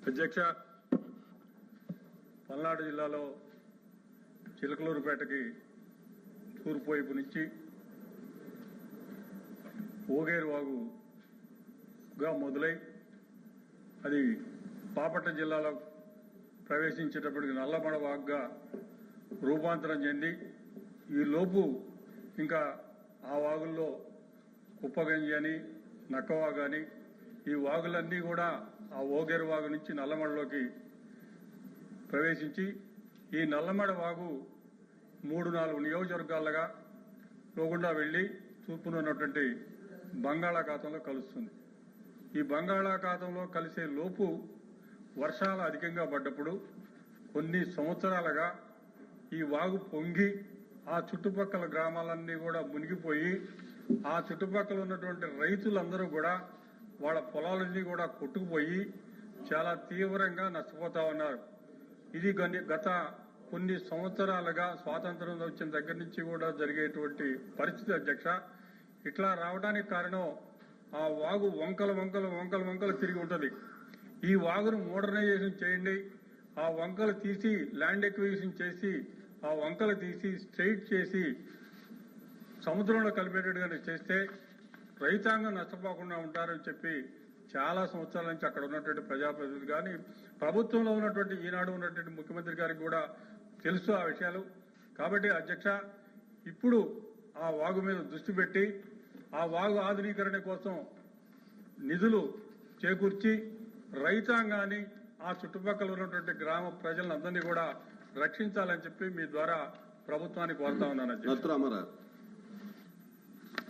అధ్యక్ష, పల్నాడు జిల్లాలో చిలకలూరుపేటకి తూర్పు వైపు నుంచి ఓగేరు వాగుగా మొదలై అది బాపట్ల జిల్లాలో ప్రవేశించేటప్పటికి నల్లమడ వాగుగా రూపాంతరం చెంది ఈ లోపు ఇంకా ఆ వాగుల్లో కుప్పగంజి అని నక్కవాగు అని ఈ వాగులన్నీ కూడా ఆ ఓగేరు వాగు నుంచి నల్లమడలోకి ప్రవేశించి ఈ నల్లమడ వాగు 3-4 నియోజకవర్గాలుగా పోకుండా వెళ్లి తూర్పున ఉన్నటువంటి బంగాళాఖాతంలో కలుస్తుంది. ఈ బంగాళాఖాతంలో కలిసే లోపు వర్షాలు అధికంగా పడ్డప్పుడు కొన్ని సంవత్సరాలుగా ఈ వాగు పొంగి ఆ చుట్టుపక్కల గ్రామాలన్నీ కూడా మునిగిపోయి ఆ చుట్టుపక్కల ఉన్నటువంటి రైతులందరూ కూడా వాళ్ళ పొలాలన్నీ కూడా కొట్టుకుపోయి చాలా తీవ్రంగా నష్టపోతా ఉన్నారు. ఇది గత కొన్ని సంవత్సరాలుగా స్వాతంత్రం వచ్చిన దగ్గర నుంచి కూడా జరిగేటువంటి పరిస్థితి అధ్యక్ష. ఇట్లా రావడానికి కారణం ఆ వాగు వంకలు తిరిగి ఉంటుంది. ఈ వాగును మోడర్నైజేషన్ చేయండి, ఆ వంకలు తీసి ల్యాండ్ ఎక్విజిషన్ చేసి ఆ వంకలు తీసి స్ట్రైట్ చేసి సముద్రంలో కలిపేటట్టుగా చేస్తే రైతాంగం నష్టపోకుండా ఉంటారని చెప్పి చాలా సంవత్సరాల నుంచి అక్కడ ఉన్నటువంటి ప్రజాప్రతినిధులు కానీ ప్రభుత్వంలో ఉన్నటువంటి ఈనాడు ఉన్నటువంటి ముఖ్యమంత్రి గారికి కూడా తెలుసు ఆ విషయాలు. కాబట్టి అధ్యక్ష, ఇప్పుడు ఆ వాగు మీద దృష్టి పెట్టి ఆ వాగు ఆధునీకరణ కోసం నిధులు చేకూర్చి రైతాంగాన్ని ఆ చుట్టుపక్కల ఉన్నటువంటి గ్రామ ప్రజలందరినీ కూడా రక్షించాలని చెప్పి మీ ద్వారా ప్రభుత్వానికి కోరుతా ఉన్నాను అధ్యక్ష.